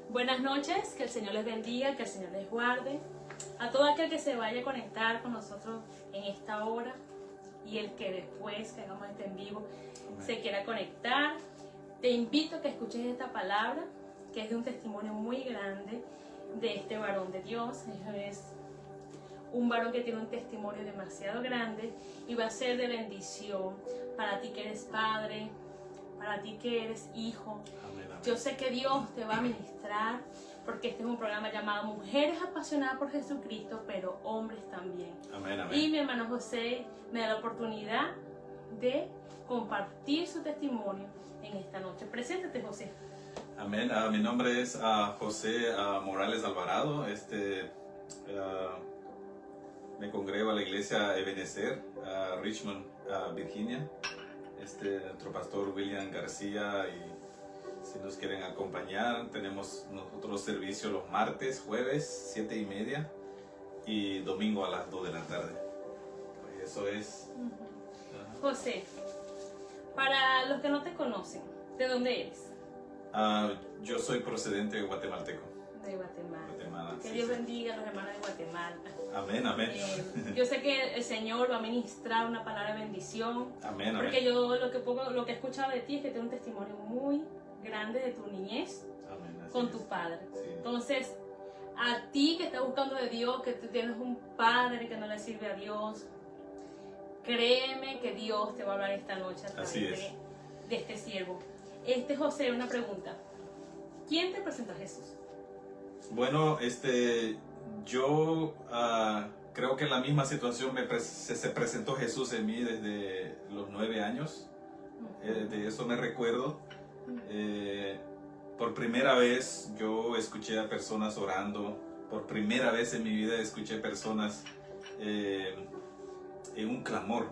Buenas noches, que el Señor les bendiga, que el Señor les guarde. A todo aquel que se vaya a conectar con nosotros en esta hora y el que después que hagamos este en vivo se quiera conectar, te invito a que escuches esta palabra, que es de un testimonio muy grande de este varón de Dios. Es un varón que tiene un testimonio demasiado grande y va a ser de bendición para ti que eres padre, para ti que eres hijo. Amén, amén. Yo sé que Dios te va a ministrar, porque este es un programa llamado Mujeres Apasionadas por Jesucristo, pero hombres también. Amén, amén. Y mi hermano José me da la oportunidad de compartir su testimonio en esta noche. Preséntate, José. Amén. Mi nombre es José Morales Alvarado. Me congrego a la iglesia Ebenezer, Richmond, Virginia. Nuestro pastor William García, y si nos quieren acompañar, tenemos nosotros servicio los martes, jueves, 7:30 y domingo a las 2 de la tarde. Pues eso es. José, para los que no te conocen, ¿de dónde eres? Yo soy procedente de guatemalteco. De Guatemala. Guatemala, Que sí, Dios sí. bendiga a los hermanos de Guatemala. Amén, amén. Yo sé que el Señor va a ministrar una palabra de bendición. Amén, Porque amén. yo lo que he escuchado de ti es que tienes un testimonio muy grande de tu niñez Amén, así con es. tu padre. Sí. Entonces, a ti que estás buscando de Dios, que tú tienes un padre que no le sirve a Dios, créeme que Dios te va a hablar esta noche a través Así es. de este siervo. José, una pregunta. ¿Quién te presentó a Jesús? Bueno, yo creo que en la misma situación se presentó Jesús en mí desde los 9 años. De eso me recuerdo. Por primera vez yo escuché a personas orando. Por primera vez en mi vida escuché personas en un clamor.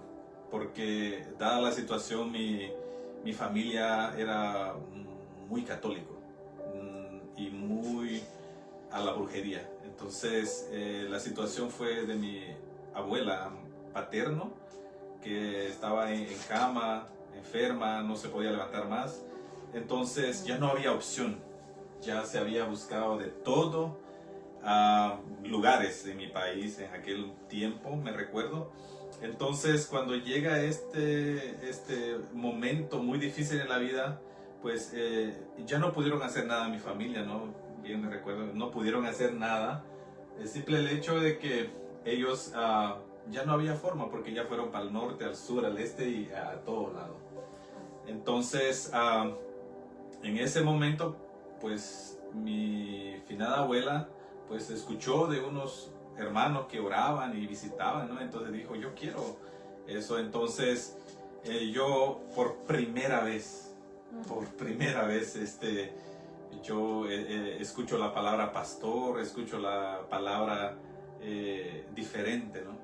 Porque dada la situación, mi familia era muy católico y muy a la brujería. Entonces la situación fue de mi abuela paterno, que estaba en cama, enferma, no se podía levantar más. Entonces ya no había opción, ya se había buscado de todo, lugares en mi país en aquel tiempo, me recuerdo. Entonces cuando llega este momento muy difícil en la vida, pues ya no pudieron hacer nada mi familia, ¿no? Bien me recuerdo, no pudieron hacer nada. El simple hecho de que ellos ya no había forma, porque ya fueron para el norte, al sur, al este y a todo lado. Entonces, en ese momento, pues mi finada abuela, pues escuchó de unos hermanos que oraban y visitaban, ¿no? Entonces dijo, yo quiero eso. Entonces, yo por primera vez, yo escucho la palabra pastor, escucho la palabra diferente, ¿no?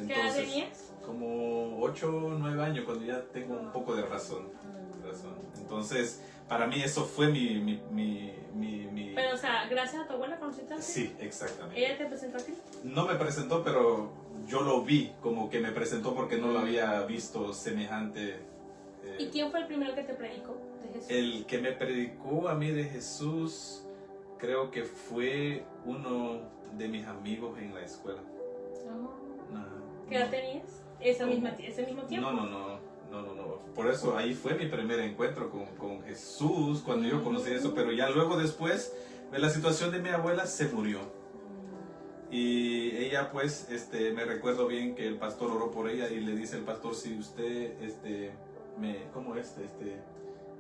¿Qué edad tenías? Como 8 o 9 años, cuando ya tengo un poco de razón. Entonces, para mí eso fue mi... Pero, o sea, gracias a tu abuela conociste a ti. Sí, exactamente. ¿Ella te presentó a ti? No me presentó, pero yo lo vi como que me presentó porque no lo había visto semejante. ¿Y quién fue el primero que te predicó de Jesús? El que me predicó a mí de Jesús, creo que fue uno de mis amigos en la escuela. ¿Qué edad tenías? ¿Ese mismo tiempo? No. Por eso ahí fue mi primer encuentro con Jesús, cuando yo conocí eso. Pero ya luego después de la situación de mi abuela, se murió. Y ella pues, me recuerdo bien que el pastor oró por ella y le dice el pastor, si usted,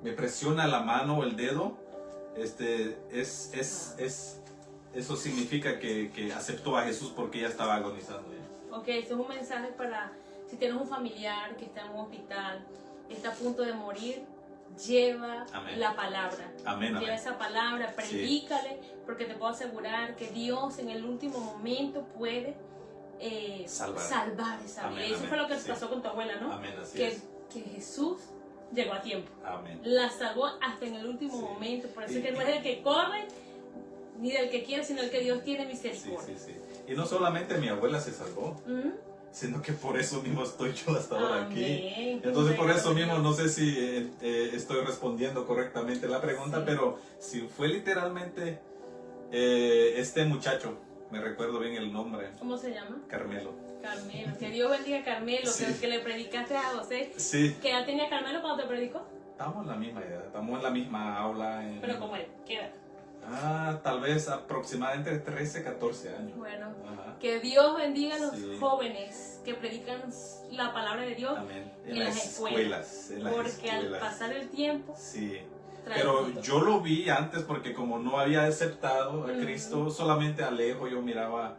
me presiona la mano o el dedo, eso significa que aceptó a Jesús porque ella estaba agonizando ya. Ok, esto es un mensaje para si tienes un familiar que está en un hospital, está a punto de morir, lleva Amén. la palabra. Amén, Lleva amén. esa palabra, predícale, porque te puedo asegurar que Dios en el último momento puede salvar esa vida. Amén, Eso amén. fue lo que Sí. pasó con tu abuela, ¿no? Amén, así que, es. que Jesús llegó a tiempo. Amén. La salvó hasta en el último Sí. momento. Por eso Y- es que no es el que corre ni del que quiere, sino el que Dios tiene Sí, misericordia. sí, sí. Y no solamente mi abuela se salvó, sino que por eso mismo estoy yo hasta ahora aquí. Amén. Entonces por eso mismo no sé si estoy respondiendo correctamente la pregunta, Sí. pero si fue literalmente este muchacho, me recuerdo bien el nombre, ¿Cómo se llama? Carmelo. Carmelo. Que Dios bendiga a Carmelo, Sí. que le predicaste a José. Sí, ¿Qué edad tenía Carmelo cuando te predicó? estamos en la misma edad, estamos en la misma aula. Pero como él, ¿qué edad? Tal vez aproximadamente 13, 14 años. Bueno, Ajá. que Dios bendiga a los Sí. jóvenes que predican la palabra de Dios. Amén. En las escuelas. En las Porque al escuelas. pasar el tiempo, Sí. trae Pero fruto. yo lo vi antes porque como no había aceptado a Ujú. Cristo, solamente a lejos yo miraba,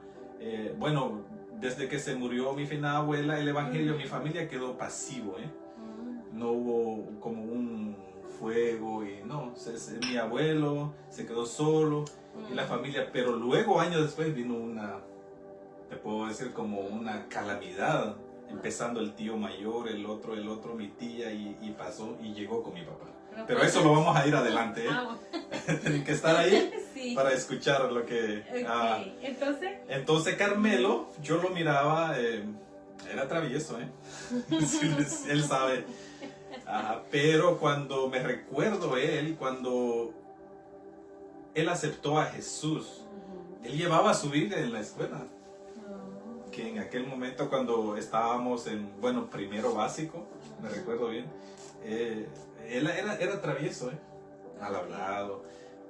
bueno, desde que se murió mi finada abuela, el evangelio, Ujú. mi familia quedó pasivo, Mm, no hubo como un fuego y no, mi abuelo se quedó solo y la mm. familia, pero luego años después vino te puedo decir como una calamidad, empezando el tío mayor, el otro, mi tía y pasó y llegó con mi papá. Pero fue- eso lo vamos a ir adelante, ¿eh? Ah, Tienen que estar ahí sí. para escuchar lo que... Ok, entonces, Entonces Carmelo, yo lo miraba, era travieso, ¿eh? Sí, él sabe. Pero cuando me recuerdo cuando él aceptó a Jesús, él llevaba su Biblia en la escuela. Que en aquel momento cuando estábamos en, bueno, primero básico, me recuerdo bien, él era travieso, mal hablado,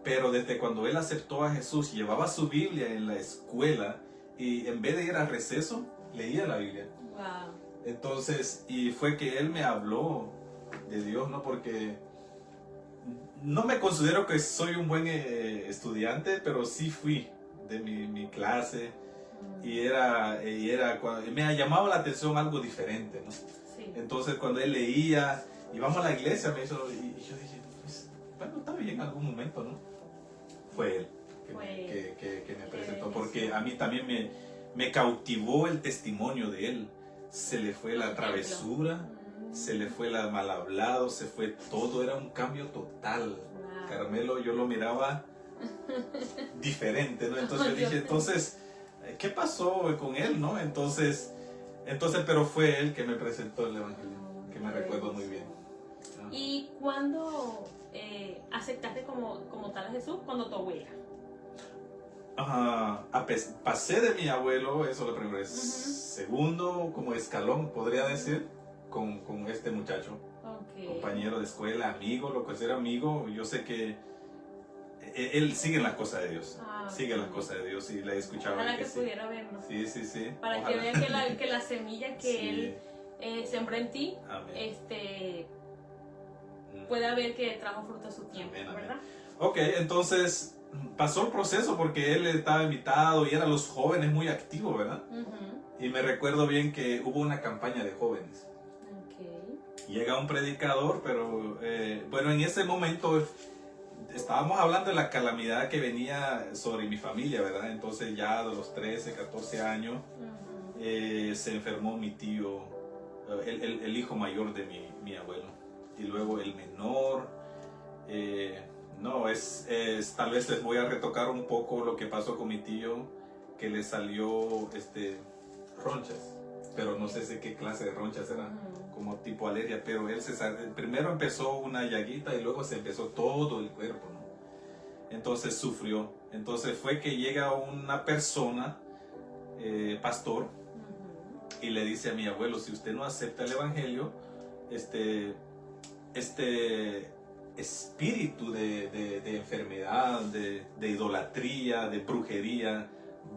pero desde cuando él aceptó a Jesús, llevaba su Biblia en la escuela y en vez de ir a receso, leía la Biblia. wow. Entonces, y fue que él me habló de Dios, ¿no? Porque no me considero que soy un buen estudiante, pero sí fui de mi clase. Y me llamaba la atención algo diferente, ¿no? Sí. Entonces cuando él leía, íbamos a la iglesia, y yo dije, pues, bueno, está bien en algún momento, ¿no? Fue él que me presentó, porque a mí también me cautivó el testimonio de él. Se le fue la travesura, se le fue el mal hablado, se fue todo, era un cambio total. Wow. Carmelo, yo lo miraba diferente, ¿no? Entonces yo dije, entonces, ¿qué pasó con él, no? Entonces, pero fue él que me presentó el evangelio, que me recuerdo muy bien. ¿Y cuándo aceptaste como tal a Jesús? Cuando tu abuela. Pasé de mi abuelo, eso lo primero es. Ujú. Segundo, como escalón, podría decir, con este muchacho. Okay. Compañero de escuela, amigo, lo que sea amigo. Yo sé que él sigue las cosas de Dios. Sigue las cosas de Dios y le escuchaba. Ojalá que sí. pudiera vernos. Sí. Para Ojalá. que vean que la semilla que Sí. él sembró en ti, Amén. pueda ver que trajo fruto a su tiempo, Amén, amén. ¿verdad? Ok, entonces pasó el proceso porque él estaba invitado y eran los jóvenes muy activos, ¿verdad? Ujú. Y me recuerdo bien que hubo una campaña de jóvenes. Ok. Llega un predicador, pero bueno, en ese momento estábamos hablando de la calamidad que venía sobre mi familia, ¿verdad? Entonces ya de los 13, 14 años Ujú. se enfermó mi tío, el hijo mayor de mi abuelo. Y luego el menor. No, tal vez les voy a retocar un poco lo que pasó con mi tío, que le salió ronchas, pero no sé qué clase de ronchas era, Ujú. como tipo alergia, pero primero empezó una llaguita y luego se empezó todo el cuerpo, ¿no? Entonces sufrió. Entonces fue que llega una persona, pastor, Ujú. y le dice a mi abuelo, si usted no acepta el evangelio, este espíritu de enfermedad, de idolatría, de brujería,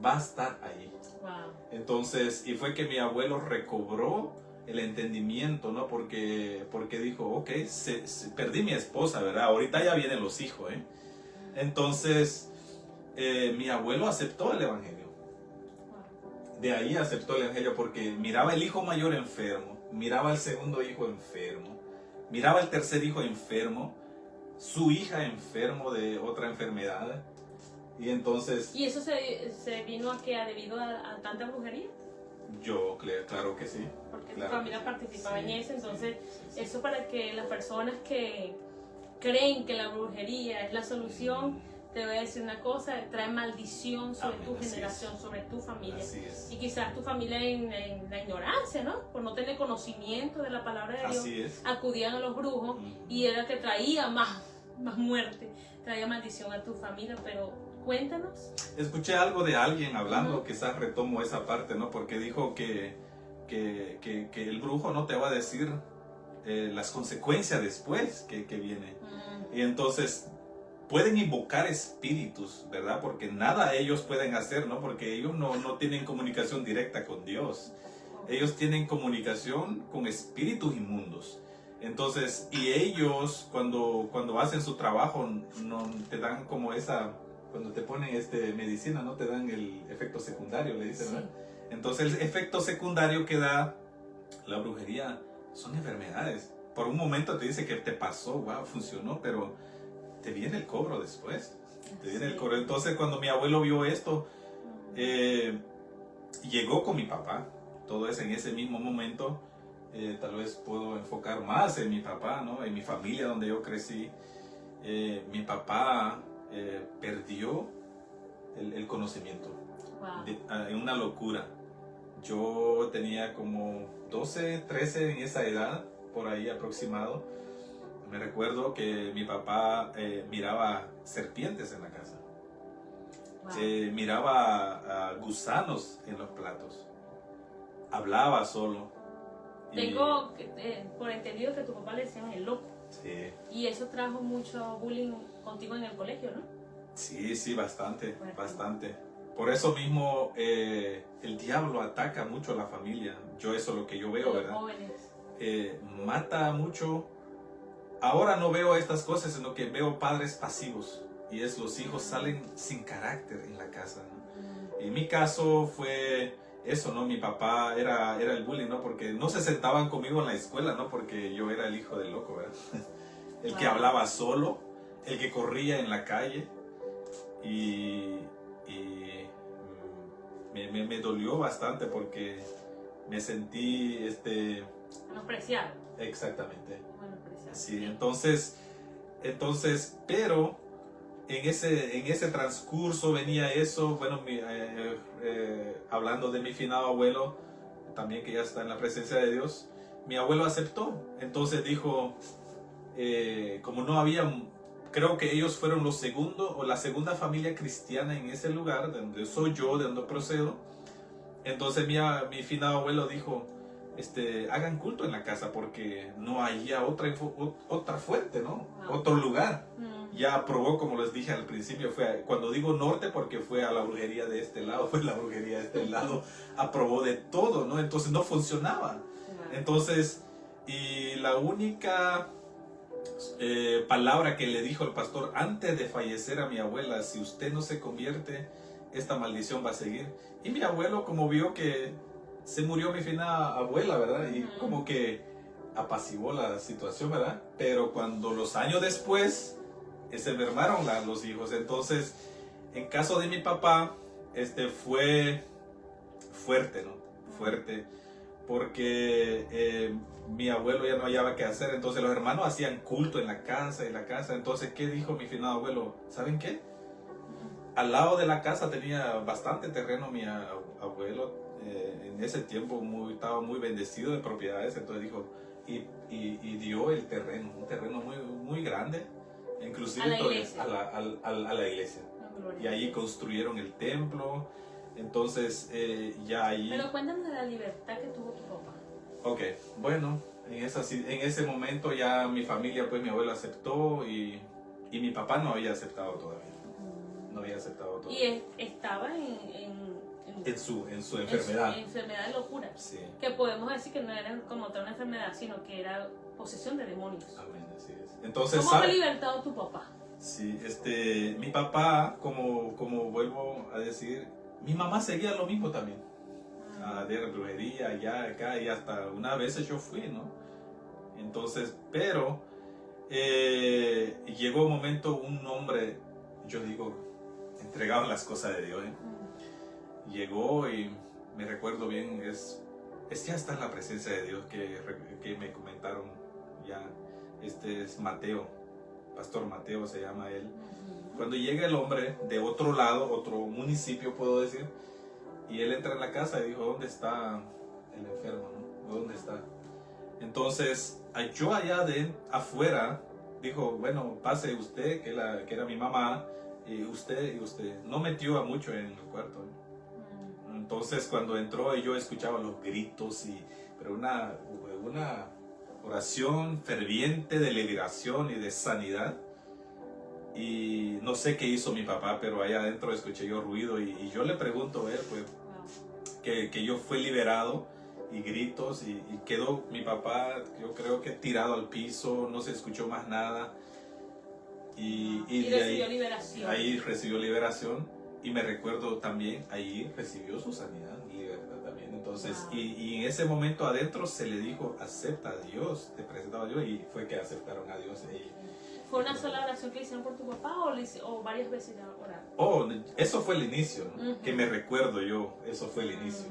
va a estar ahí. Wow. Entonces, y fue que mi abuelo recobró el entendimiento, ¿no? Porque dijo, ok, perdí mi esposa, ¿verdad? Ahorita ya vienen los hijos, ¿eh? Entonces, mi abuelo aceptó el evangelio. De ahí aceptó el evangelio porque miraba el hijo mayor enfermo, miraba el segundo hijo enfermo, miraba el tercer hijo enfermo, su hija enfermo de otra enfermedad. Y entonces... ¿Y eso se vino a que debido a tanta brujería? Yo, claro que sí. Porque Claro tu familia que sí. participaba en Sí, eso, entonces sí. eso para que las personas que creen que la brujería es la solución, te voy a decir una cosa, trae maldición sobre Amén, tu así generación, sobre tu familia. Así es. Y quizás tu familia en la ignorancia, ¿no? Por no tener conocimiento de la palabra de Dios, Así es. acudían a los brujos y era que traía más muerte, traía maldición a tu familia, pero cuéntanos. Escuché algo de alguien hablando, quizás retomo esa parte, ¿no? Porque dijo que el brujo no te va a decir las consecuencias después que viene. Y entonces pueden invocar espíritus, ¿verdad? Porque nada ellos pueden hacer, ¿no? Porque ellos no tienen comunicación directa con Dios. Ellos tienen comunicación con espíritus inmundos. Entonces, y ellos cuando hacen su trabajo no te dan como esa, cuando te ponen medicina, no te dan el efecto secundario, le dicen, ¿verdad? Entonces el efecto secundario que da la brujería son enfermedades. Por un momento te dice que te pasó, wow, funcionó, pero te viene el cobro después. Te viene el cobro. Entonces cuando mi abuelo vio esto, llegó con mi papá. Todo eso en ese mismo momento. Tal vez puedo enfocar más en mi papá, ¿no? En mi familia donde yo crecí. Mi papá perdió el conocimiento. Wow. En una locura. Yo tenía como 12, 13 en esa edad, por ahí aproximado. Me recuerdo que mi papá miraba serpientes en la casa. Wow. Miraba gusanos en los platos. Hablaba solo. Tengo por entendido que tu papá le decían el loco. Sí. Y eso trajo mucho bullying contigo en el colegio, ¿no? Sí, bastante, Bueno. bastante. Por eso mismo el diablo ataca mucho a la familia. Eso es lo que yo veo, Los ¿verdad? jóvenes. Mata mucho. Ahora no veo estas cosas, sino que veo padres pasivos. Y los hijos salen sin carácter en la casa, ¿no? En mi caso fue eso, ¿no? Mi papá era el bullying, ¿no? Porque no se sentaban conmigo en la escuela, ¿no? Porque yo era el hijo del loco, ¿verdad? El que hablaba solo, el que corría en la calle. Y me dolió bastante porque me sentí Menospreciado. exactamente. Menospreciado. Sí, entonces, pero en ese transcurso venía eso, bueno, hablando de mi finado abuelo, también que ya está en la presencia de Dios, mi abuelo aceptó. Entonces dijo, como no había, creo que ellos fueron la segunda familia cristiana en ese lugar, de donde soy yo, de donde procedo. Entonces mi finado abuelo dijo, hagan culto en la casa porque no había otra fuente, ¿no? Wow. Otro lugar. Ya aprobó, como les dije al principio, cuando digo norte porque fue a la brujería de este lado, fue la brujería de este lado, aprobó de todo, ¿no? Entonces no funcionaba. Entonces, y la única palabra que le dijo el pastor antes de fallecer a mi abuela, si usted no se convierte, esta maldición va a seguir. Y mi abuelo, como vio que se murió mi fina abuela, ¿verdad? Y como que apaciguó la situación, ¿verdad? Pero cuando los años después se mermaron los hijos. Entonces, en caso de mi papá, fue fuerte, ¿no? Fuerte. Porque mi abuelo ya no hallaba qué hacer. Entonces los hermanos hacían culto en la casa, Entonces, ¿qué dijo mi finado abuelo? ¿Saben qué? Al lado de la casa tenía bastante terreno mi abuelo. En ese tiempo estaba muy bendecido de propiedades. Entonces dijo, y dio el terreno, un terreno muy, muy grande. Inclusive a la iglesia. A la iglesia. Y ahí construyeron el templo. Entonces, ya ahí... Pero cuéntame de la libertad que tuvo tu papá. Ok, bueno, en ese momento ya mi familia, pues mi abuela aceptó y mi papá no había aceptado todavía. No había aceptado todavía. Y estaba En su enfermedad. En su enfermedad de locura. Sí. Que podemos decir que no era como tal una enfermedad, sino que era posesión de demonios. Amén, así es. Entonces, ¿Cómo fue libertado tu papá? Sí, mi papá, como vuelvo a decir, mi mamá seguía lo mismo también. De brujería, allá, acá, y hasta unas veces yo fui, ¿no? Entonces, pero llegó un momento, un hombre, yo digo, entregado a las cosas de Dios, ¿eh? Llegó y me recuerdo bien, ya está en la presencia de Dios que me comentaron ya, es Mateo, Pastor Mateo se llama él. Cuando llega el hombre de otro lado, otro municipio, puedo decir, y él entra en la casa y dijo, ¿dónde está el enfermo? ¿No? ¿Dónde está? Entonces, yo allá afuera, dijo, bueno, pase usted, que era mi mamá, y usted. No metió a mucho en el cuarto. Entonces, cuando entró, yo escuchaba los gritos, pero una oración ferviente de liberación y de sanidad. Y no sé qué hizo mi papá, pero allá adentro escuché yo ruido y yo le pregunto a él, pues, que yo fui liberado y gritos y quedó mi papá, yo creo que tirado al piso, no se escuchó más nada. Y de recibió liberación. Ahí recibió liberación y me recuerdo también, ahí recibió su sanidad y libertad también. Entonces, y en ese momento adentro se le dijo, acepta a Dios, te presentaba a Dios y fue que aceptaron a Dios. ¿Fue una sola oración que hicieron por tu papá o varias veces ya oraron? Oh, eso fue el inicio, ¿no? Que me recuerdo yo, eso fue el inicio.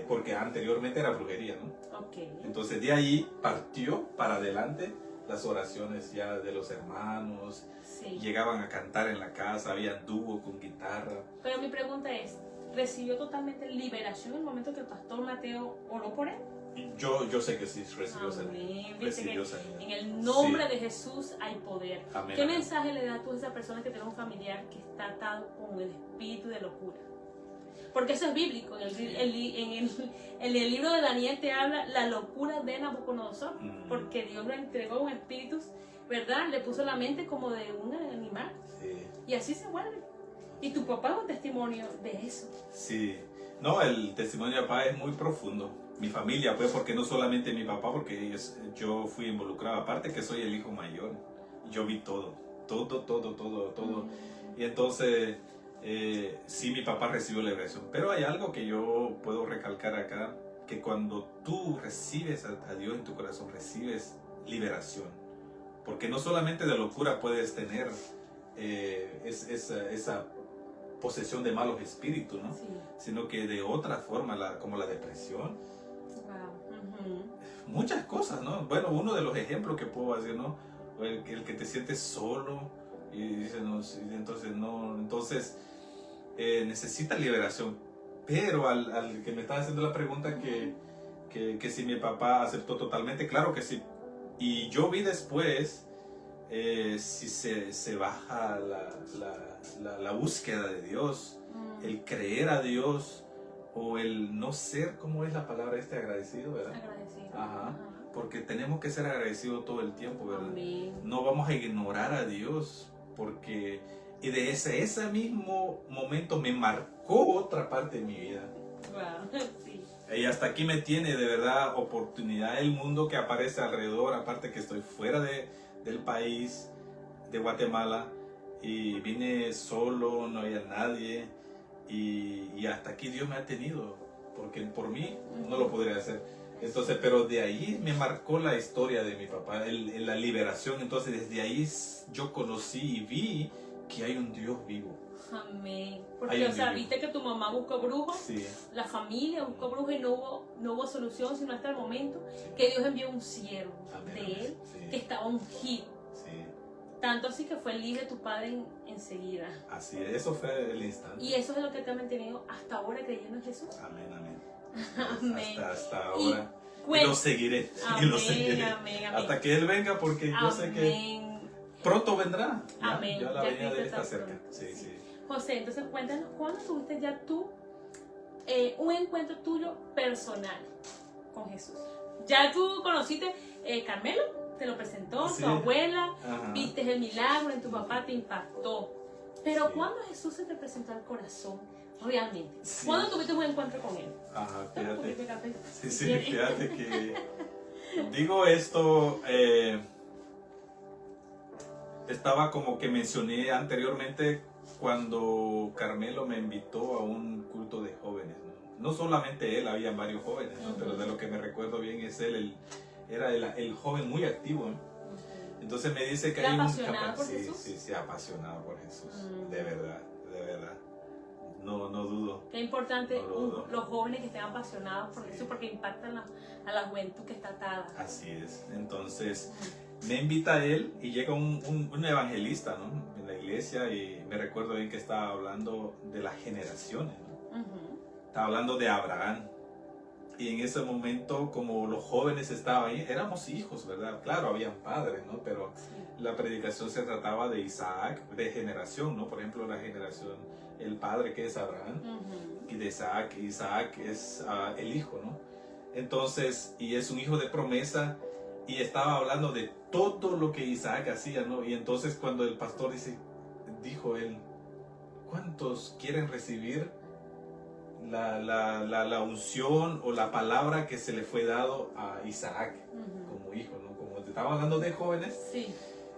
Porque anteriormente era brujería, ¿no? Okay. Entonces de ahí partió para adelante las oraciones ya de los hermanos, llegaban a cantar en la casa, había dúo con guitarra. Pero mi pregunta es, ¿recibió totalmente liberación en el momento que el pastor Mateo oró por él? Yo sé que sí, recibió sanidad. En el nombre de Jesús hay poder. Amén, ¿Qué amén. mensaje le das tú a esa persona que tiene un familiar que está atado con el espíritu de locura? Porque eso es bíblico. En el libro de Daniel te habla la locura de Nabucodonosor. Porque Dios le entregó un espíritu, ¿verdad? Le puso la mente como de un animal. Sí. Y así se vuelve. Y tu papá es un testimonio de eso. Sí. No, el testimonio de papá es muy profundo. Mi familia, pues, porque no solamente mi papá, porque yo fui involucrado. Aparte que soy el hijo mayor. Yo vi todo. Y entonces... sí, mi papá recibió liberación, pero hay algo que yo puedo recalcar acá, que cuando tú recibes a Dios en tu corazón, recibes liberación, porque no solamente de locura puedes tener esa posesión de malos espíritus, ¿no? Sí. Sino que de otra forma, como la depresión, muchas cosas, ¿no? Bueno, uno de los ejemplos que puedo decir, ¿no? El que te sientes solo y dices, no, entonces necesita liberación. Pero al que me estaba haciendo la pregunta que si mi papá aceptó totalmente, claro que sí. Y yo vi después si se baja la búsqueda de Dios, el creer a Dios o el no ser, ¿cómo es la palabra agradecido, verdad? Agradecido. Ajá. Porque tenemos que ser agradecidos todo el tiempo, ¿verdad? Amén. No vamos a ignorar a Dios, porque y de ese mismo momento me marcó otra parte de mi vida. Wow. Sí. Y hasta aquí me tiene de verdad oportunidad el mundo que aparece alrededor, aparte que estoy fuera del país, de Guatemala, y vine solo, no había nadie, y hasta aquí Dios me ha tenido, porque por mí no lo podría hacer. Entonces, pero de ahí me marcó la historia de mi papá, la liberación. Entonces, desde ahí yo conocí y vi que hay un Dios vivo. Amén. Porque, o sea, viste que tu mamá buscó brujos, sí. La familia buscó brujos y no hubo solución, sino hasta el momento que Dios envió un siervo de él que estaba ungido. Sí. Tanto así que fue libre tu padre enseguida. Así es, eso fue el instante. Y eso es lo que te ha mantenido hasta ahora creyendo en Jesús. Amén, amén. Amén. Hasta ahora. Y lo seguiré. Amén, y lo seguiré. Amén. Hasta que Él venga, porque yo sé que pronto vendrá. Amén. Ya la venida de Él está cerca. Pronto. Sí. José, entonces cuéntanos, ¿cuándo tuviste ya tú un encuentro tuyo personal con Jesús? Ya tú conociste Carmelo, te lo presentó, tu abuela, viste el milagro en tu papá, te impactó. Pero ¿cuándo Jesús se te presentó al corazón realmente? ¿Cuándo tuviste un encuentro con Él? Ajá, fíjate. Fíjate que digo esto, estaba como que mencioné anteriormente cuando Carmelo me invitó a un culto de jóvenes. No solamente él, había varios jóvenes, ¿no? Pero de lo que me recuerdo bien es él, era el joven muy activo, ¿no? Entonces me dice que hay un apasionado por Jesús. Sí, apasionado por Jesús, de verdad. No dudo. Qué importante no dudo. Los jóvenes que estén apasionados por Jesús, porque impactan a la juventud que está atada. Así es. Entonces me invita a él y llega un evangelista, ¿no? En la iglesia. iglesia y me recuerdo bien que estaba hablando de las generaciones, ¿no? Ujú. Estaba hablando de Abraham. Y en ese momento, como los jóvenes estaban ahí, éramos hijos, ¿verdad? Claro, habían padres, ¿no? Pero Sí. la predicación se trataba de Isaac, de generación, ¿no? Por ejemplo, la generación, el padre que es Abraham, Ujú. y de Isaac, Isaac es el hijo, ¿no? Entonces, y es un hijo de promesa, y estaba hablando de todo lo que Isaac hacía, ¿no? Y entonces cuando el pastor dijo él, ¿cuántos quieren recibir la unción o la palabra que se le fue dado a Isaac Ujú. como hijo, ¿no? Como te estaba hablando de jóvenes. Sí.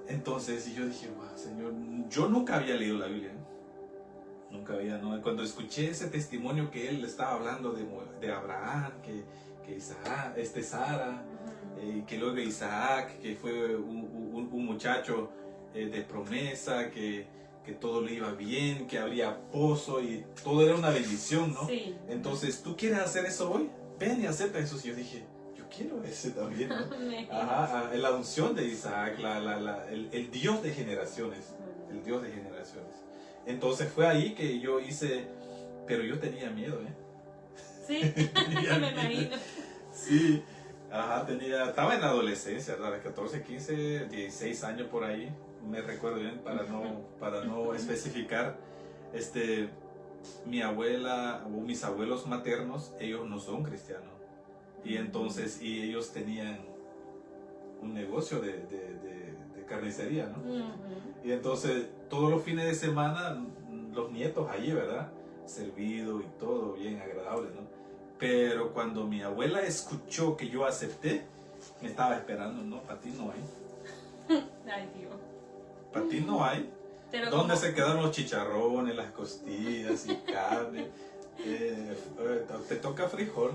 Entonces, y yo dije, wow, Señor, yo nunca había leído la Biblia, ¿eh? Nunca había, ¿no? Cuando escuché ese testimonio que él estaba hablando de Abraham, que Isaac, Sara, Ujú. que luego Isaac, que fue un muchacho de promesa, que todo le iba bien, que habría pozo y todo era una bendición, ¿no? Sí. Entonces, ¿tú quieres hacer eso hoy? Ven y acepta eso. Y yo dije, yo quiero ese también, ¿no? Amén. Ajá, la unción de Isaac, el Dios de generaciones, el Dios de generaciones. Entonces fue ahí que yo hice, pero yo tenía miedo, ¿eh? Sí, Tenía me miedo. imagino. Sí, ajá, estaba en la adolescencia, ¿verdad? 14, 15, 16 años por ahí, me recuerdo bien, para no especificar, mi abuela o mis abuelos maternos, ellos no son cristianos, y entonces, y ellos tenían un negocio de carnicería, ¿no? Ujú. Y entonces, todos los fines de semana, los nietos allí, ¿verdad? Servido y todo bien agradable, ¿no? Pero cuando mi abuela escuchó que yo acepté, me estaba esperando, ¿no? Para ti no hay. Ay, Dios. Para ti no hay. Pero ¿Dónde como- se quedaron los chicharrones, las costillas y carne? Te toca frijol.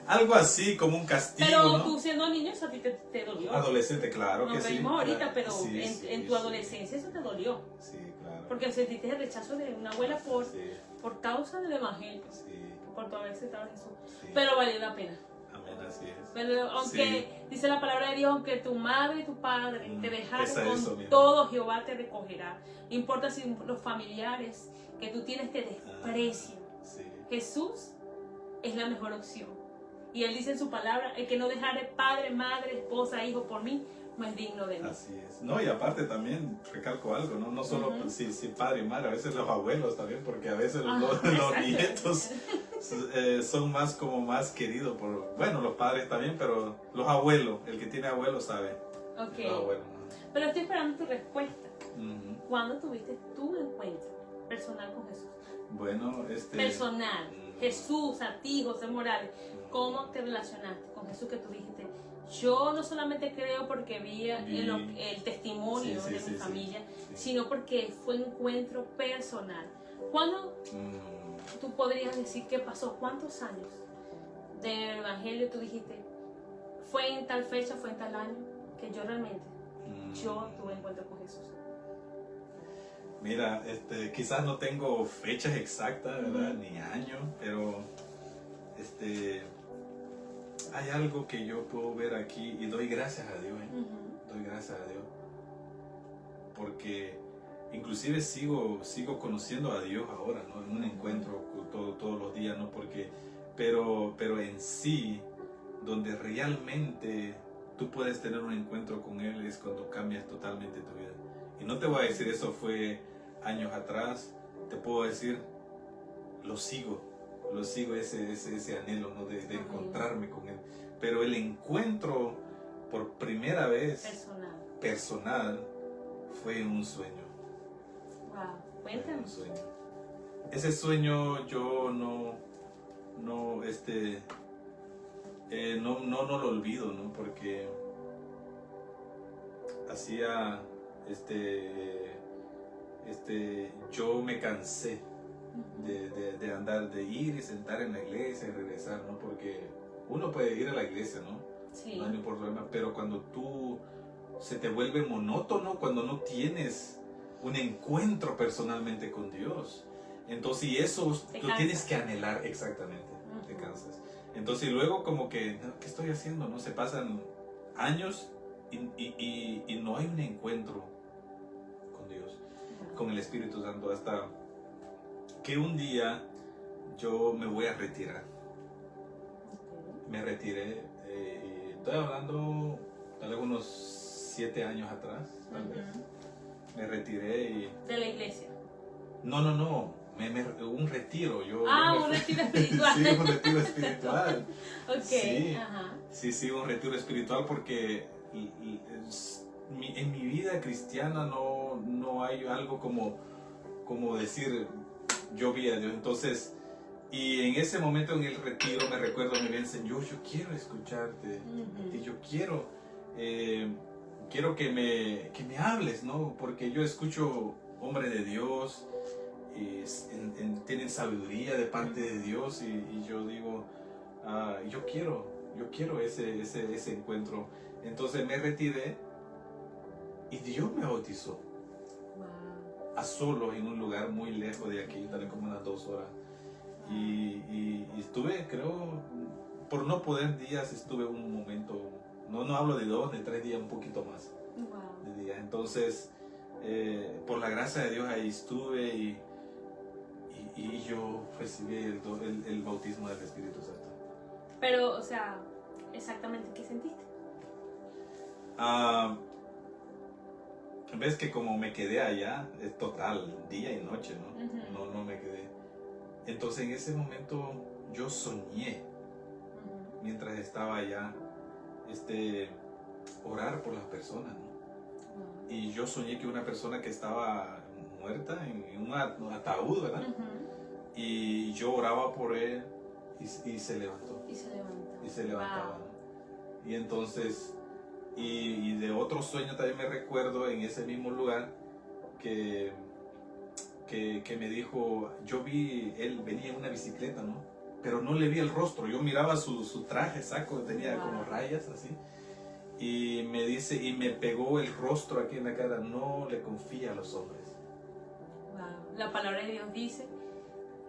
Algo así, como un castigo, Pero ¿no? tú siendo niño, eso a ti te dolió. Adolescente, claro Nos que sí. reímos ahorita, Claro. pero Sí, en, sí, en tu sí. adolescencia eso te dolió. Sí, claro. Porque sentiste el rechazo de una abuela Sí, por causa del evangelio, sí, por tu haber aceptado a Jesús. sí. Pero valió la pena. Amén, así es. Pero aunque dice la palabra de Dios, aunque tu madre y tu padre te dejaron, Esa es eso con mismo. todo Jehová te recogerá. No importa si los familiares que tú tienes te desprecian. Sí. Jesús es la mejor opción. Y Él dice en su palabra, el que no dejare padre, madre, esposa, hijo por mí, no es digno de mí. Así es. No, y aparte también recalco algo, ¿no? No solo Ujú. sí, padre y madre, a veces los abuelos también, porque a veces Ajá, los exacto. nietos son más queridos por, bueno, los padres también, pero los abuelos, el que tiene abuelos sabe. Ok. Los abuelos. Pero estoy esperando tu respuesta. Ujú. ¿Cuándo tuviste tu encuentro personal con Jesús? Bueno, Personal. Jesús, a ti, José Morales. ¿Cómo te relacionaste con Jesús que tú dijiste? Yo no solamente creo porque vi el testimonio Sí, de sí, mi sí, familia, sí. sino porque fue un encuentro personal. ¿Cuándo tú podrías decir qué pasó? ¿Cuántos años del Evangelio tú dijiste? Fue en tal fecha, fue en tal año, que yo realmente, yo tuve encuentro con Jesús. Mira, quizás no tengo fechas exactas, ¿verdad? Ujú. Ni años, pero hay algo que yo puedo ver aquí y doy gracias a Dios, ¿eh? Ujú. Doy gracias a Dios. Porque inclusive sigo conociendo a Dios ahora, ¿no? En un encuentro todos los días, ¿no? Pero en sí, donde realmente tú puedes tener un encuentro con Él es cuando cambias totalmente tu vida. Y no te voy a decir eso fue años atrás, te puedo decir, lo sigo ese anhelo, ¿no? de encontrarme con Él. Pero el encuentro por primera vez personal fue un sueño. Wow, Fue un cuéntanos. sueño. Ese sueño yo no lo olvido, ¿no? Porque hacía yo me cansé de andar, de ir y sentar en la iglesia y regresar, ¿no? Porque uno puede ir a la iglesia, ¿no? Sí. No hay ningún problema, pero cuando tú se te vuelve monótono, cuando no tienes un encuentro personalmente con Dios, entonces y eso Te tú cansas. tienes que anhelar exactamente, te cansas. Entonces y luego como que, ¿qué estoy haciendo? No se pasan años y no hay un encuentro con el Espíritu Santo hasta que un día yo me voy a retirar. Me retiré, estoy hablando tal vez unos 7 años atrás, tal vez. Me retiré y... ¿De la iglesia? No, un retiro. Un retiro espiritual. Sí, un retiro espiritual. Ok, sí, ajá. Sí, un retiro espiritual porque en mi vida cristiana no hay algo como decir yo vi a Dios. Entonces, y en ese momento en el retiro me recuerdo, me ven, Señor, yo quiero escucharte y yo quiero que me hables, ¿no? Porque yo escucho hombres de Dios y tienen sabiduría de parte de Dios y yo digo, yo quiero ese encuentro. Entonces me retiré y Dios me bautizó. Wow. A solos en un lugar muy lejos de aquí, tal vez como unas 2 horas. Y estuve, creo, por no poder días, estuve un momento, no hablo de 2 ni 3 días, un poquito más. Wow. De días. Entonces, por la gracia de Dios ahí estuve y yo recibí el bautismo del Espíritu Santo. Pero, o sea, exactamente, ¿qué sentiste? Ves que como me quedé allá, es total, día y noche, ¿no? No me quedé. Entonces en ese momento yo soñé, mientras estaba allá, orar por las personas, ¿no? Y yo soñé que una persona que estaba muerta en un ataúd, ¿verdad? Y yo oraba por él y se levantó. Y se levantaba, Wow. ¿no? Y entonces... Y de otro sueño también me recuerdo en ese mismo lugar que me dijo, yo vi, él venía en una bicicleta, ¿no? Pero no le vi el rostro, yo miraba su traje, saco, tenía como rayas así. Y me dice, y me pegó el rostro aquí en la cara, no le confía a los hombres. Wow. La palabra de Dios dice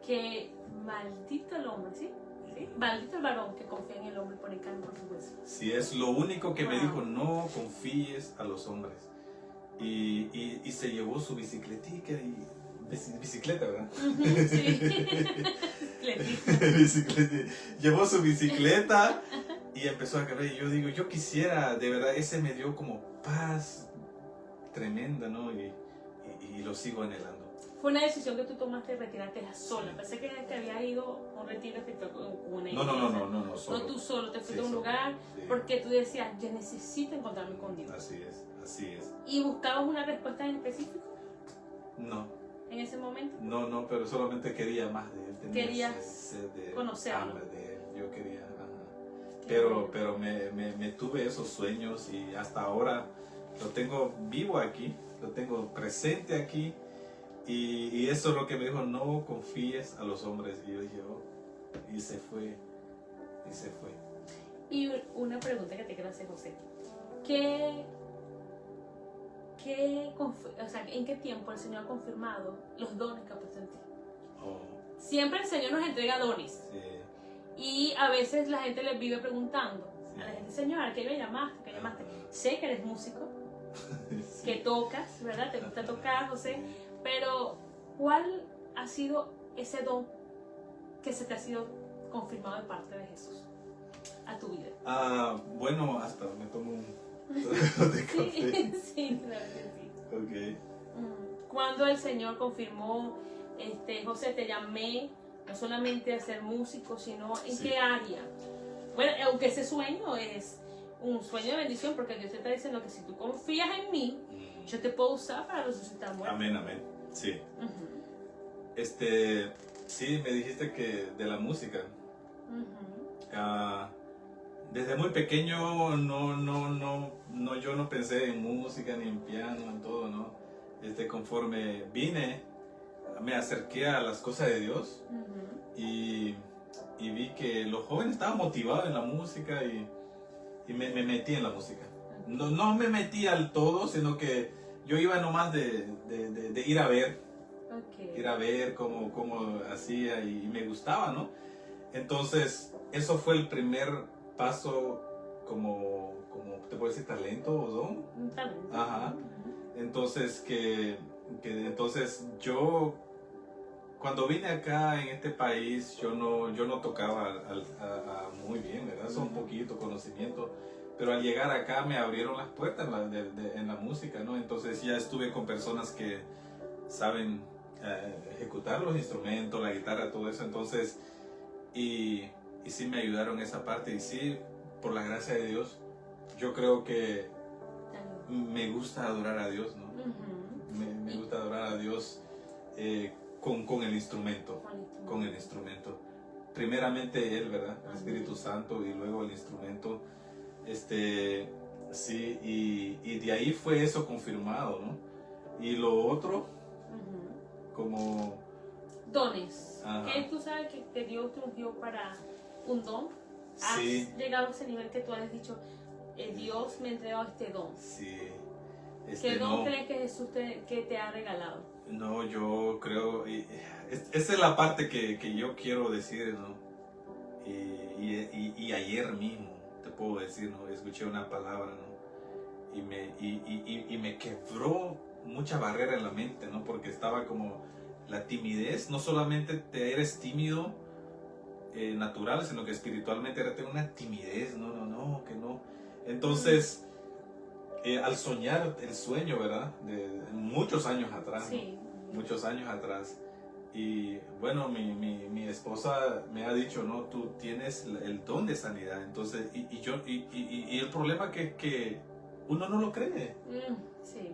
que maldito el hombre, ¿sí? ¿Sí? Maldito el varón que confía en el hombre y pone carne por su hueso. Sí, es lo único que me dijo, no confíes a los hombres. Y se llevó su bicicletica y... Bicicleta, ¿verdad? Sí. Bicicleta. Llevó su bicicleta y empezó a correr. Y yo digo, yo quisiera, de verdad, ese me dio como paz tremenda, ¿no? Y lo sigo anhelando. Fue una decisión que tú tomaste de retirarte sola. Pensé que te había ido a un retiro espiritual con una iglesia. No, solo. No, tú solo te fuiste a un solo. lugar Sí. porque tú decías, yo necesito encontrarme con Dios. Así es. ¿Y buscabas una respuesta en específico No, en ese momento? no, pero solamente quería más de él. Tenía Querías sed de conocerlo. hambre de él. Yo quería, pero me tuve esos sueños y hasta ahora lo tengo vivo aquí, lo tengo presente aquí. Y eso es lo que me dijo, no confíes a los hombres. Y yo dije, y se fue. Y una pregunta que te quiero hacer, José. ¿En qué tiempo el Señor ha confirmado los dones que ha puesto en ti? Siempre el Señor nos entrega dones. Sí. Y a veces la gente le vive preguntando a la gente, Señor, ¿a qué me llamaste? ¿Qué llamaste? Sé que eres músico, Sí. que tocas, ¿verdad? Te gusta tocar, José. Pero, ¿cuál ha sido ese don que se te ha sido confirmado de parte de Jesús a tu vida? Bueno, hasta me tomo un de café. Sí, claro que sí. Ok. Cuando el Señor confirmó, José, te llamé no solamente a ser músico, sino en qué área. Bueno, aunque ese sueño es un sueño de bendición, porque Dios te está diciendo que si tú confías en mí, yo te puedo usar para resucitar muertos. Amén. Sí. Sí, me dijiste que de la música. Desde muy pequeño yo no pensé en música ni en piano, en todo, ¿no? Conforme vine, me acerqué a las cosas de Dios y vi que los jóvenes estaban motivados en la música y me metí en la música. No me metí al todo, sino que yo iba nomás de ir a ver. Ir a ver cómo hacía y me gustaba, ¿no? Entonces, eso fue el primer paso como te puedo decir, talento o don. Un talento. Ajá. Entonces, entonces yo, cuando vine acá en este país, yo no tocaba muy bien, ¿verdad? Eso un poquito conocimiento. Pero al llegar acá me abrieron las puertas en la música, ¿no? Entonces ya estuve con personas que saben ejecutar los instrumentos, la guitarra, todo eso. Entonces, y sí me ayudaron en esa parte. Y sí, por la gracia de Dios, yo creo que me gusta adorar a Dios, ¿no? Me gusta adorar a Dios con el instrumento, con el instrumento. Primeramente Él, ¿verdad? El Espíritu Santo y luego el instrumento. Sí, y de ahí fue eso confirmado, ¿no? Y lo otro, como... Dones. Ajá. ¿Qué tú sabes que Dios te ungió para un don? Sí. ¿Has llegado a ese nivel que tú has dicho, Dios me ha entregado este don? Sí. ¿Qué don crees que Jesús que te ha regalado? No, yo creo... esa es la parte que yo quiero decir, ¿no? Y ayer mismo, te puedo decir, ¿no? Escuché una palabra, ¿no? Y me quebró mucha barrera en la mente, ¿no? Porque estaba como la timidez, no solamente te eres tímido natural, sino que espiritualmente era tener una timidez, no, que no. Entonces, al soñar el sueño, ¿verdad? De muchos años atrás, sí. ¿no? Muchos años atrás. Y bueno, mi esposa me ha dicho, no, tú tienes el don de sanidad. Entonces, y el problema que uno no lo cree. Sí.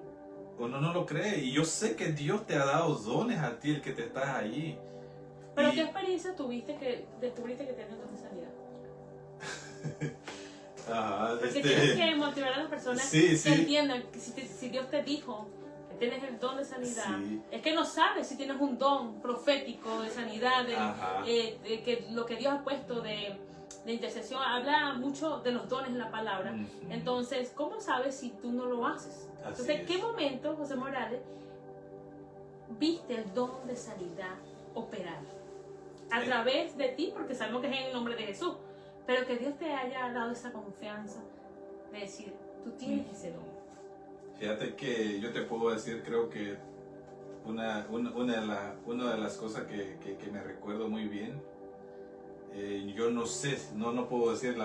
Uno no lo cree. Y yo sé que Dios te ha dado dones a ti, el que te estás allí. ¿Pero qué experiencia tuviste que descubriste que tienes don de sanidad? Porque tienes que motivar a las personas que entiendan que si Dios te dijo que tienes el don de sanidad, es que no sabes si tienes un don profético de sanidad, que lo que Dios ha puesto de intercesión. Habla mucho de los dones en la palabra. Entonces, ¿cómo sabes si tú no lo haces? Entonces, ¿en qué momento, José Morales, viste el don de sanidad operar? A través de ti, porque sabemos que es en el nombre de Jesús, pero que Dios te haya dado esa confianza de decir, tú tienes ese don. Fíjate que yo te puedo decir, creo que una de las cosas que me recuerdo muy bien, yo no sé, no puedo decir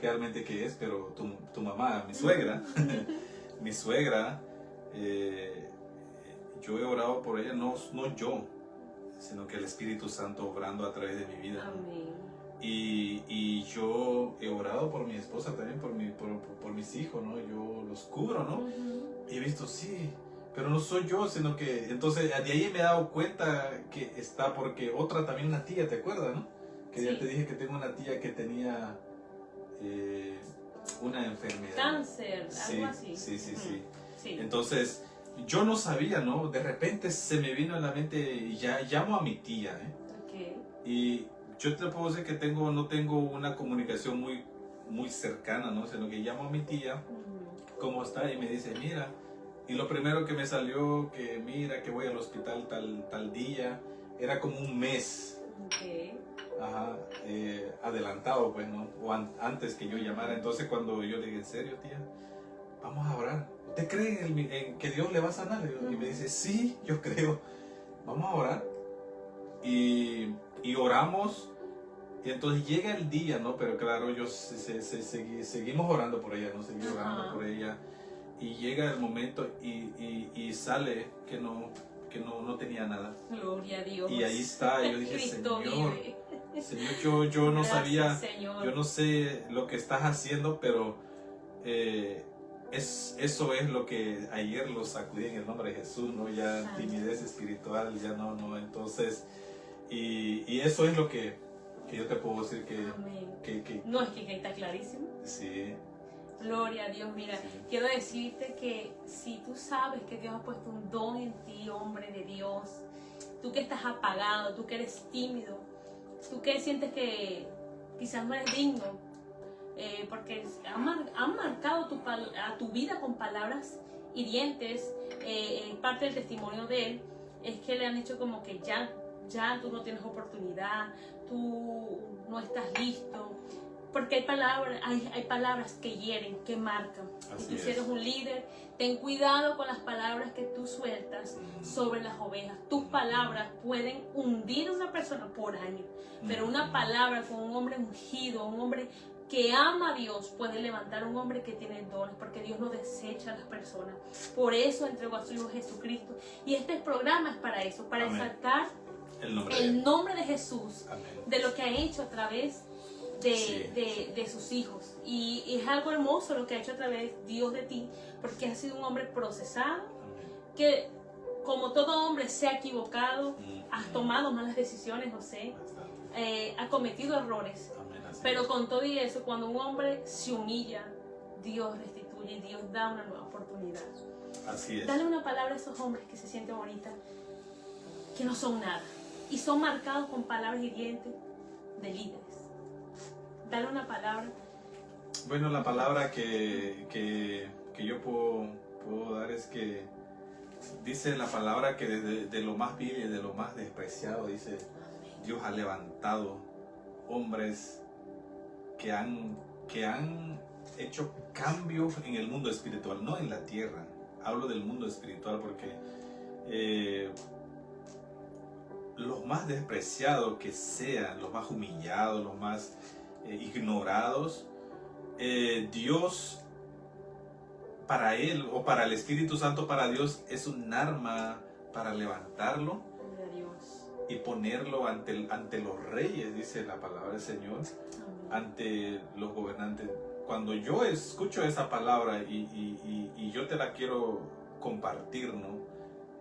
realmente qué es, pero tu mamá, mi suegra, mi suegra, yo he orado por ella, no yo, sino que el Espíritu Santo obrando a través de mi vida. Amén. Y yo he orado por mi esposa también, por mis hijos, ¿no? Yo los cubro, ¿no? Y he visto, sí, pero no soy yo, sino que... Entonces, de ahí me he dado cuenta que está, porque otra también, una tía, ¿te acuerdas, no? Que ya te dije que tengo una tía que tenía una enfermedad. Cáncer, algo así. Sí. Entonces, yo no sabía, ¿no? De repente se me vino a la mente, y ya llamo a mi tía, Y yo te puedo decir que no tengo una comunicación muy cercana, ¿no? Sino que llamo a mi tía, ¿cómo está? Y me dice, mira, y lo primero que me salió, que mira, que voy al hospital tal día, era como un mes. Adelantado, pues, ¿no? O antes que yo llamara. Entonces, cuando yo le dije, ¿en serio, tía? Vamos a orar. ¿Usted cree en que Dios le va a sanar? Y me dice, sí, yo creo. Vamos a orar. Y oramos. Y entonces llega el día, ¿no? Pero claro, seguimos orando por ella, ¿no? Seguimos orando por ella. Y llega el momento y sale que no tenía nada. Gloria a Dios. Y ahí está. Yo dije, Señor, yo no sabía, Señor. Yo no sé lo que estás haciendo, pero eso es lo que ayer lo sacudí en el nombre de Jesús, ¿no? Ya timidez espiritual, ya no. Entonces, y eso es lo que yo te puedo decir que... No, es que está clarísimo. Sí. Gloria a Dios. Mira, quiero decirte que si tú sabes que Dios ha puesto un don en ti, hombre de Dios, tú que estás apagado, tú que eres tímido, tú que sientes que quizás no eres digno, porque han marcado tu vida con palabras hirientes, parte del testimonio de él es que le han hecho como que ya tú no tienes oportunidad, tú no estás listo. Porque hay palabras que hieren, que marcan. Así Y tú, es. si eres un líder, ten cuidado con las palabras que tú sueltas sobre las ovejas. Tus palabras pueden hundir a una persona por años, pero una palabra con un hombre ungido, un hombre que ama a Dios, puede levantar a un hombre que tiene dones, porque Dios no desecha a las personas. Por eso entregó a su Hijo Jesucristo. Y este programa es para eso, para Amén. exaltar El nombre de Jesús, Amén. de lo que ha hecho a través de sus hijos. Y es algo hermoso lo que ha hecho a través Dios de ti, porque has sido un hombre procesado, Amén. que como todo hombre se ha equivocado, Mm. has tomado malas decisiones, José, Bastante. ha cometido errores, Amén. Así pero es. con todo y eso, cuando un hombre se humilla, Dios restituye, Dios da una nueva oportunidad. Así es. Dale una palabra a esos hombres que se sienten ahorita, que no son nada, y son marcados con palabras hirientes de líderes. Dale una palabra. Bueno, la palabra que yo puedo dar es que dice la palabra que de lo más vil y de lo más despreciado, dice, Dios ha levantado hombres que han hecho cambios en el mundo espiritual, no en la tierra. Hablo del mundo espiritual porque los más despreciados que sean, los más humillados, los más ignorados, Dios para él o para el Espíritu Santo, para Dios es un arma para levantarlo Gloria a Dios. y ponerlo ante los reyes, dice la palabra del Señor, Amén. ante los gobernantes. Cuando yo escucho esa palabra y yo te la quiero compartir,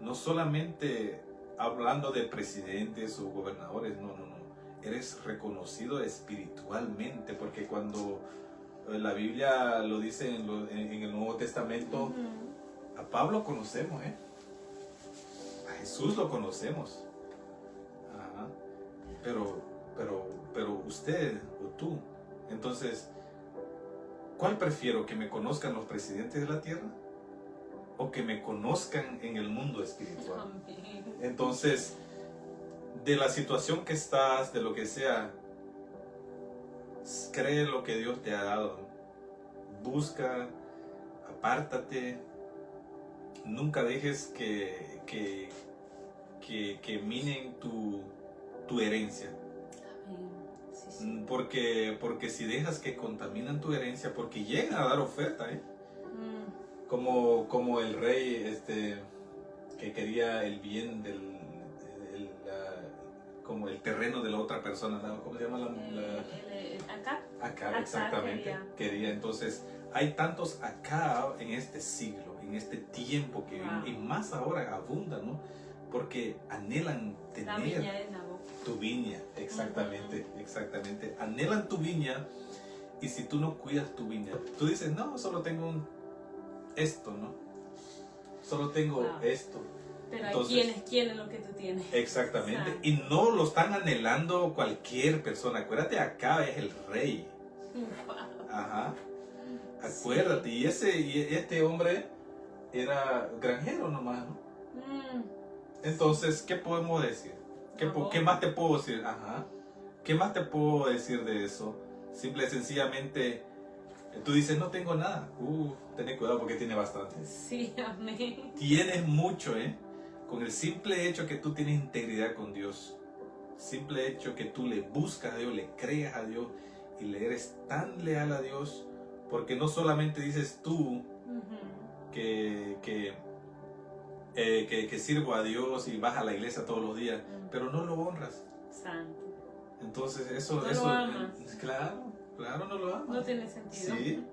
no solamente hablando de presidentes o gobernadores, no. Eres reconocido espiritualmente, porque cuando la Biblia lo dice en el Nuevo Testamento, Ujú. a Pablo conocemos, a Jesús lo conocemos. Ajá. Pero usted o tú, entonces, ¿cuál prefiero? ¿Que me conozcan los presidentes de la tierra? ¿O que me conozcan en el mundo espiritual? Amén. Entonces, de la situación que estás, de lo que sea, cree lo que Dios te ha dado. Busca, apártate. Nunca dejes que minen tu herencia. Amén. Sí, sí. Porque si dejas que contaminan tu herencia, porque llegan a dar oferta, Mm. como el rey que quería el bien como el terreno de la otra persona, ¿no? ¿Cómo se llama Acá. Acá, exactamente. Quería. Entonces, hay tantos acá en este siglo, en este tiempo que Wow. y más ahora abundan, ¿no? Porque anhelan La tener viña de Nabot. tu viña, exactamente, exactamente. Anhelan tu viña, y si tú no cuidas tu viña, tú dices, no, solo tengo esto, ¿no? Solo tengo Wow. esto. Pero Entonces, hay quienes quieren lo que tú tienes. exactamente. Exacto. Y no lo están anhelando cualquier persona. Acuérdate, acá es el rey. Wow. Ajá. Acuérdate. Y este hombre era granjero nomás, ¿no? Mm. Entonces, ¿qué podemos decir? ¿Qué más te puedo decir? Ajá. ¿Qué más te puedo decir de eso? Simple y sencillamente, tú dices, no tengo nada. Ten cuidado porque tiene bastante. Sí, amén. Tienes mucho, Con el simple hecho que tú tienes integridad con Dios, simple hecho que tú le buscas a Dios, le creas a Dios y le eres tan leal a Dios, porque no solamente dices tú Ujú. que sirvo a Dios y vas a la iglesia todos los días, pero no lo honras. Santo. Entonces eso, No eso lo amas. Claro, no lo amas. No tiene sentido. Sí,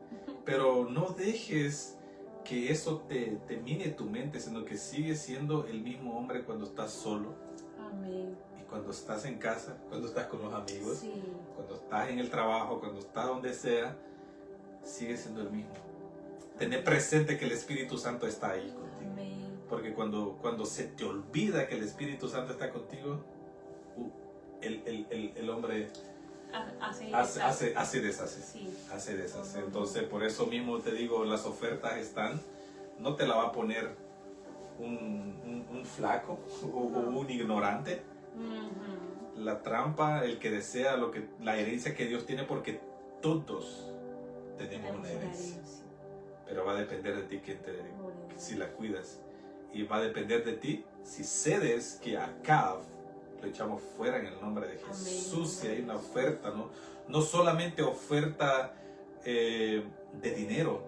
pero no dejes que eso te mine tu mente, sino que sigues siendo el mismo hombre cuando estás solo Amén. y cuando estás en casa, cuando estás con los amigos, Sí. cuando estás en el trabajo, cuando estás donde sea, sigues siendo el mismo. Tener presente que el Espíritu Santo está ahí contigo. Amén. Porque cuando se te olvida que el Espíritu Santo está contigo, el hombre hace deshace. Sí. Hace deshacer. Entonces, por eso mismo te digo, las ofertas están, no te la va a poner un flaco o un ignorante. Ujú. La trampa, el que desea la herencia que Dios tiene, porque todos tenemos una herencia. sí. Pero va a depender de ti si la cuidas. Y va a depender de ti si cedes que Acab lo echamos fuera en el nombre de Jesús. Amén. Si hay una oferta, no solamente oferta de dinero,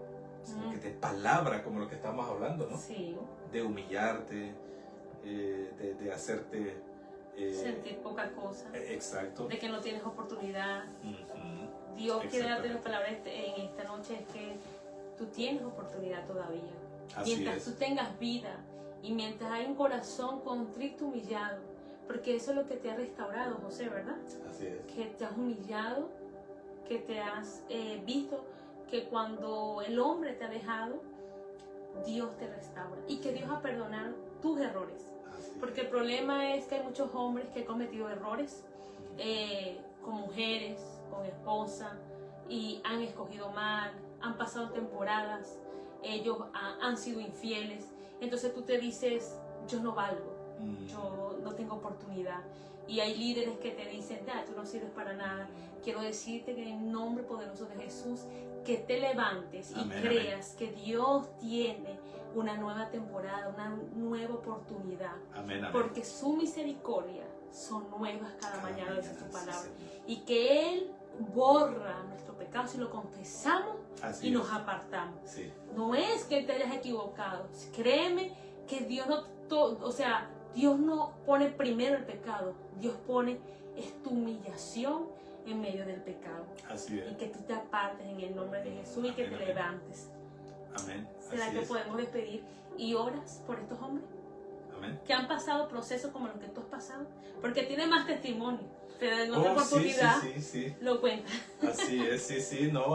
sino que de palabra, como lo que estamos hablando, ¿no? Sí. De humillarte, de hacerte... sentir poca cosa. Exacto. De que no tienes oportunidad. Ujú. Dios quiere darte la Exactamente. palabra en esta noche, es que tú tienes oportunidad todavía. Así Mientras es. tú tengas vida y mientras hay un corazón contrito, humillado, porque eso es lo que te ha restaurado, José, ¿verdad? Así es. Que te has humillado, que te has visto que cuando el hombre te ha dejado, Dios te restaura y que Dios va a perdonar tus errores. Así Porque el problema es que hay muchos hombres que han cometido errores con mujeres, con esposa, y han escogido mal, han pasado temporadas, ellos han sido infieles. Entonces tú te dices, yo no valgo, yo no tengo oportunidad. Y hay líderes que te dicen, tú no sirves para nada. Quiero decirte que en el nombre poderoso de Jesús, que te levantes y Amén, creas que Dios tiene una nueva temporada, una nueva oportunidad. Amén, amén. Porque su misericordia son nuevas cada mañana, dice su sí, palabra. Señor. Y que Él borra nuestro pecado si lo confesamos Así y nos es. apartamos. Sí. No es que te hayas equivocado. Créeme que Dios Dios no pone primero el pecado. Dios pone tu humillación en medio del pecado. Así es. Y que tú te apartes en el nombre de Jesús y que Amén, te amén. levantes. Amén. ¿Será Así que es. podemos despedir y oras por estos hombres Amén. que han pasado procesos como los que tú has pasado? Porque tienen más testimonio. Pero en otra Oh, oportunidad sí. lo cuentan. Así es, sí. No.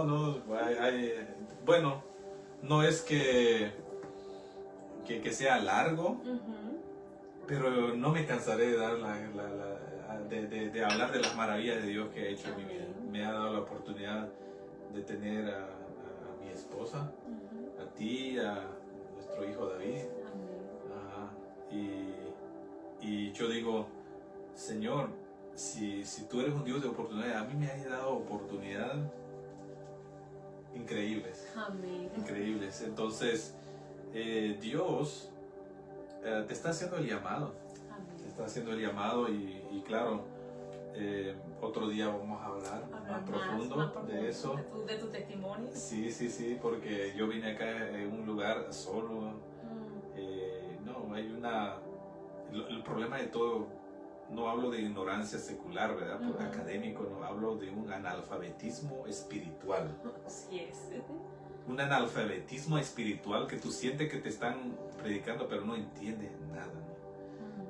Bueno, no es que sea largo, Ujú. pero no me cansaré de dar de hablar de las maravillas de Dios que ha hecho en mi vida. Amén. Me ha dado la oportunidad de tener a mi esposa, Ujú. a ti, a nuestro hijo David. Amén. Ajá. Y yo digo, Señor, si tú eres un Dios de oportunidades, a mí me has dado oportunidades increíbles. Amén. Increíbles. Entonces, Dios te está haciendo el llamado. Te Amén. está haciendo el llamado y claro, otro día vamos a hablar más profundo de eso. De tu testimonio. Sí, porque yo vine acá en un lugar solo. No, hay el problema de todo, no hablo de ignorancia secular, ¿verdad? Por académico, no hablo de un analfabetismo espiritual. Así es. Un analfabetismo espiritual que tú sientes que te están predicando, pero no entiendes nada, ¿no?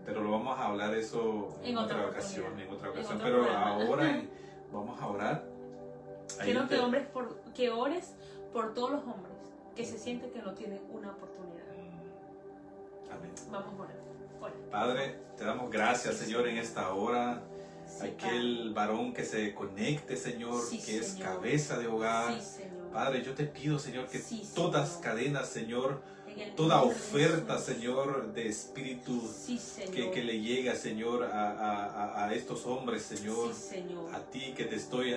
Pero lo vamos a hablar eso en otra ocasión. otro Pero programa. ahora vamos a orar. Quiero que ores por todos los hombres que se sienten que no tienen una oportunidad. Amén. Vamos a orar. Ora. Padre, te damos gracias, Señor, en esta hora. Sí, Aquel varón que se conecte, Señor, Sí, que es Señor. cabeza de hogar. Sí, Señor. Padre, yo te pido, Señor, que Sí, todas Señor. cadenas, Señor, En el toda nombre de oferta, Jesús. Señor, de espíritu Sí, Señor. que le llega, Señor, a estos hombres, Señor, Sí, Señor. a ti que te estoy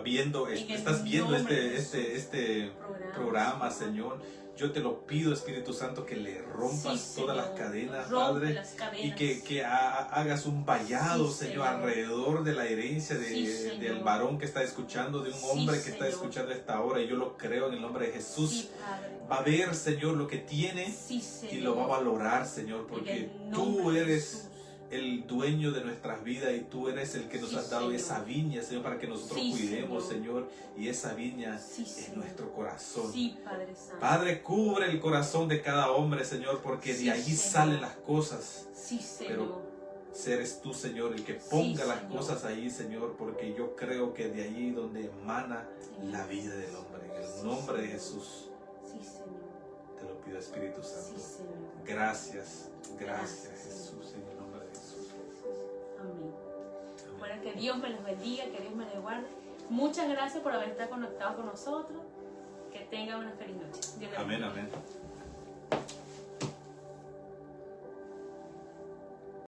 viendo, En el estás viendo nombre de este programa, Señor. Yo te lo pido, Espíritu Santo, que le rompas Sí, todas las Señor. cadenas, Rompe Padre, las cadenas. y que hagas un vallado, Sí, Señor, Señor. alrededor de la herencia Sí, Señor. del varón que está escuchando, de un Sí, hombre que está Señor. escuchando esta hora, y yo lo creo en el nombre de Jesús. Sí, Padre. Va a ver, Señor, lo que tiene Sí, Señor. y lo va a valorar, Señor, En porque el tú nombre de eres Jesús. el dueño de nuestras vidas y tú eres el que nos Sí, has dado Señor. esa viña, Señor, para que nosotros Sí, cuidemos, Señor. Señor, y esa viña Sí, es Señor. nuestro corazón. Sí, Padre Santo. Padre, cubre el corazón de cada hombre, Señor, porque Sí, de allí Señor. salen las cosas. Sí, Señor. Pero eres tú, Señor, el que ponga Sí, las Señor. cosas ahí, Señor, porque yo creo que de allí donde emana la vida del hombre. En el nombre de Jesús Sí, Señor. te lo pido, Espíritu Santo. Sí, Señor. Gracias, Gracias, Jesús, en el nombre de Jesús. Amén. Bueno, que Dios me los bendiga, que Dios me los guarde. Muchas gracias por haber estado conectado con nosotros. Que tengan una feliz noche. Dios les Amén, bendiga. amén.